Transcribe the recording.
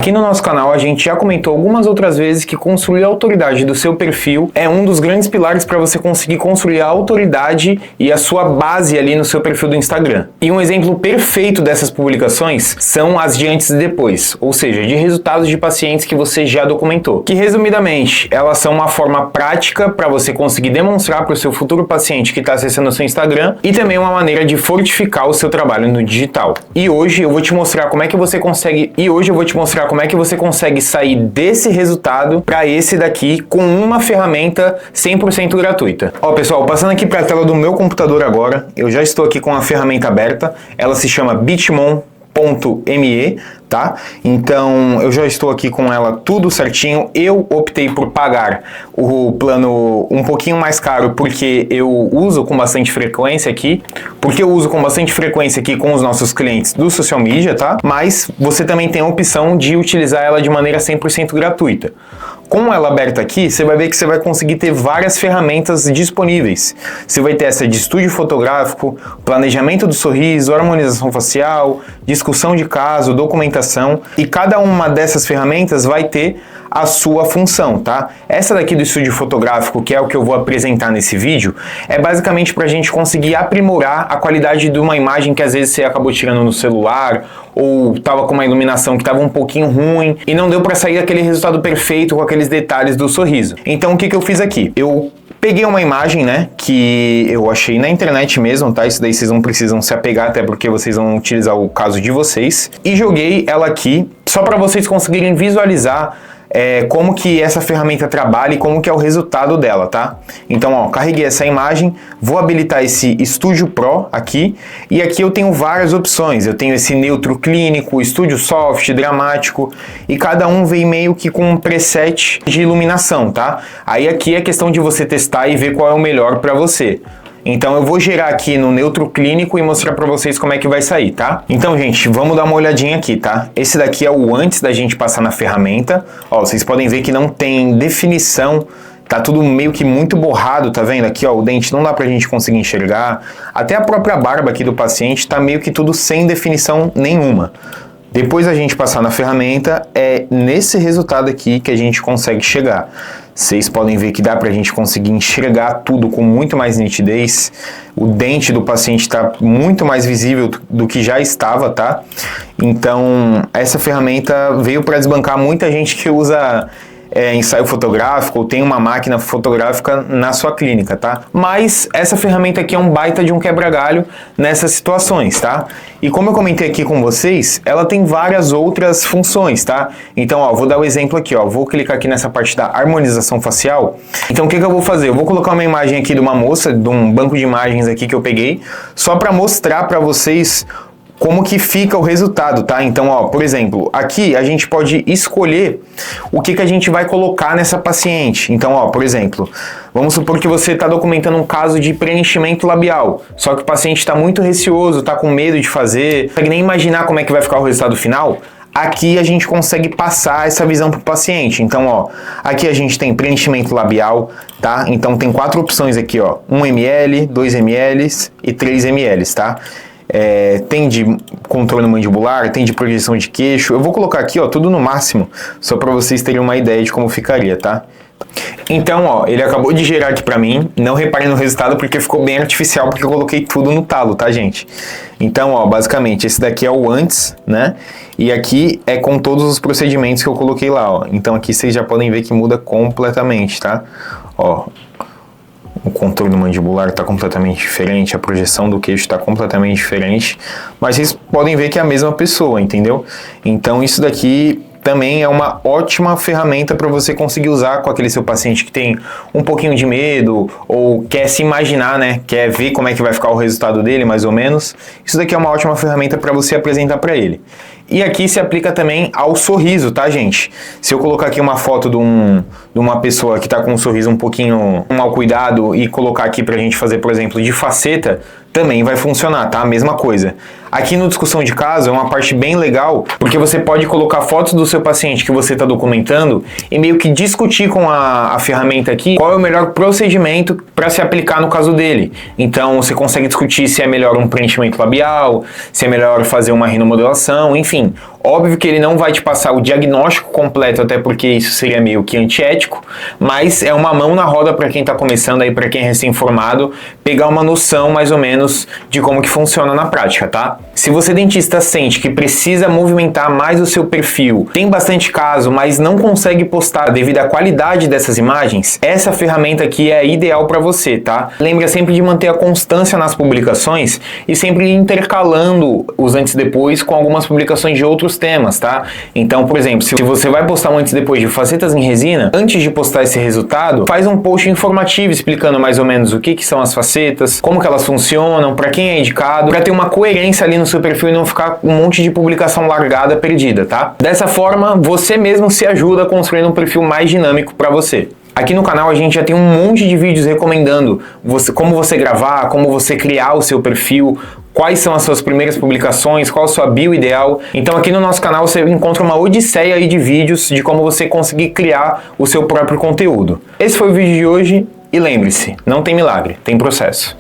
Aqui no nosso canal a gente já comentou algumas outras vezes que construir a autoridade do seu perfil é um dos grandes pilares para você conseguir construir a autoridade e a sua base ali no seu perfil do Instagram. E um exemplo perfeito dessas publicações são as de antes e depois, ou seja, de resultados de pacientes que você já documentou. Que resumidamente, elas são uma forma prática para você conseguir demonstrar para o seu futuro paciente que está acessando o seu Instagram e também uma maneira de fortificar o seu trabalho no digital. E hoje eu vou te mostrar como é que você consegue sair desse resultado para esse daqui com uma ferramenta 100% gratuita. Ó, pessoal, passando aqui para a tela do meu computador agora, eu já estou aqui com a ferramenta aberta, ela se chama Bitmon.me, tá? Então eu já estou aqui com ela tudo certinho. Eu optei por pagar o plano um pouquinho mais caro porque eu uso com bastante frequência aqui, com os nossos clientes do social media, tá? Mas você também tem a opção de utilizar ela de maneira 100% gratuita. Com ela aberta aqui, você vai ver que você vai conseguir ter várias ferramentas disponíveis. Você vai ter essa de estúdio fotográfico, planejamento do sorriso, harmonização facial, discussão de caso, documentação, e cada uma dessas ferramentas vai ter a sua função, tá? Essa daqui do estúdio fotográfico, que é o que eu vou apresentar nesse vídeo, é basicamente para a gente conseguir aprimorar a qualidade de uma imagem que às vezes você acabou tirando no celular, ou estava com uma iluminação que estava um pouquinho ruim e não deu para sair aquele resultado perfeito com aqueles detalhes do sorriso. Então o que eu fiz aqui? Eu peguei uma imagem, né, que eu achei na internet mesmo, tá? Isso daí vocês não precisam se apegar, até porque vocês vão utilizar o caso de vocês. E joguei ela aqui só para vocês conseguirem visualizar como que essa ferramenta trabalha e como que é o resultado dela, tá? Então, ó, carreguei essa imagem, vou habilitar esse Studio Pro aqui, e aqui eu tenho várias opções. Eu tenho esse neutro clínico, Studio Soft, dramático, e cada um vem meio que com um preset de iluminação, tá? Aí aqui é questão de você testar e ver qual é o melhor para você. Então eu vou gerar aqui no neutro clínico e mostrar para vocês como é que vai sair, tá? Então, gente, vamos dar uma olhadinha aqui, tá? Esse daqui é o antes da gente passar na ferramenta. Ó, vocês podem ver que não tem definição, tá tudo meio que muito borrado, tá vendo? Aqui, ó, o dente não dá pra gente conseguir enxergar. Até a própria barba aqui do paciente tá meio que tudo sem definição nenhuma. Depois da gente passar na ferramenta, é nesse resultado aqui que a gente consegue chegar. Vocês podem ver que dá pra gente conseguir enxergar tudo com muito mais nitidez. O dente do paciente está muito mais visível do que já estava, tá? Então, essa ferramenta veio para desbancar muita gente que usa ensaio fotográfico ou tem uma máquina fotográfica na sua clínica, tá? Mas essa ferramenta aqui é um baita de um quebra-galho nessas situações, tá? E como eu comentei aqui com vocês, ela tem várias outras funções, tá? Então, ó, vou dar o exemplo aqui, ó, vou clicar aqui nessa parte da harmonização facial. Então, o que eu vou fazer? Eu vou colocar uma imagem aqui de uma moça, de um banco de imagens aqui que eu peguei, só para mostrar para vocês como que fica o resultado, tá? Então, ó, por exemplo, aqui a gente pode escolher o que a gente vai colocar nessa paciente. Então, ó, por exemplo, vamos supor que você está documentando um caso de preenchimento labial, só que o paciente está muito receoso, está com medo de fazer, não consegue nem imaginar como é que vai ficar o resultado final. Aqui a gente consegue passar essa visão para o paciente. Então, ó, aqui a gente tem preenchimento labial, tá? Então tem 4 opções aqui, ó, 1 ml, 2 ml e 3 ml, tá? Tem de contorno mandibular, tem de projeção de queixo. Eu vou colocar aqui, ó, tudo no máximo, só para vocês terem uma ideia de como ficaria, tá? Então, ó, ele acabou de gerar aqui pra mim. Não reparem no resultado porque ficou bem artificial, porque eu coloquei tudo no talo, tá, gente? Então, ó, basicamente, esse daqui é o antes, né? E aqui é com todos os procedimentos que eu coloquei lá, ó. Então aqui vocês já podem ver que muda completamente, tá? Ó, o contorno mandibular está completamente diferente, a projeção do queixo está completamente diferente, mas vocês podem ver que é a mesma pessoa, entendeu? Então isso daqui também é uma ótima ferramenta para você conseguir usar com aquele seu paciente que tem um pouquinho de medo ou quer se imaginar, né? Quer ver como é que vai ficar o resultado dele, mais ou menos. Isso daqui é uma ótima ferramenta para você apresentar para ele. E aqui se aplica também ao sorriso, tá, gente? Se eu colocar aqui uma foto de uma pessoa que está com um sorriso um pouquinho mal cuidado e colocar aqui pra gente fazer, por exemplo, de faceta, também vai funcionar, tá? A mesma coisa. Aqui no discussão de caso é uma parte bem legal, porque você pode colocar fotos do seu paciente que você está documentando e meio que discutir com a ferramenta aqui qual é o melhor procedimento para se aplicar no caso dele. Então você consegue discutir se é melhor um preenchimento labial, se é melhor fazer uma rinomodelação, enfim, Óbvio que ele não vai te passar o diagnóstico completo, até porque isso seria meio que antiético, mas é uma mão na roda para quem está começando aí, para quem é recém-formado, pegar uma noção mais ou menos de como que funciona na prática, tá? Se você, dentista, sente que precisa movimentar mais o seu perfil, tem bastante caso, mas não consegue postar devido à qualidade dessas imagens, essa ferramenta aqui é ideal para você, tá? Lembra sempre de manter a constância nas publicações e sempre intercalando os antes e depois com algumas publicações de outros temas, tá? Então, por exemplo, se você vai postar um antes e depois de facetas em resina, antes de postar esse resultado, faz um post informativo explicando mais ou menos o que são as facetas, como que elas funcionam, para quem é indicado, para ter uma coerência ali no seu perfil e não ficar um monte de publicação largada, perdida, tá? Dessa forma, você mesmo se ajuda a construir um perfil mais dinâmico para você. Aqui no canal a gente já tem um monte de vídeos recomendando como você gravar, como você criar o seu perfil, quais são as suas primeiras publicações, qual a sua bio ideal. Então aqui no nosso canal você encontra uma odisseia aí de vídeos de como você conseguir criar o seu próprio conteúdo. Esse foi o vídeo de hoje e lembre-se, não tem milagre, tem processo.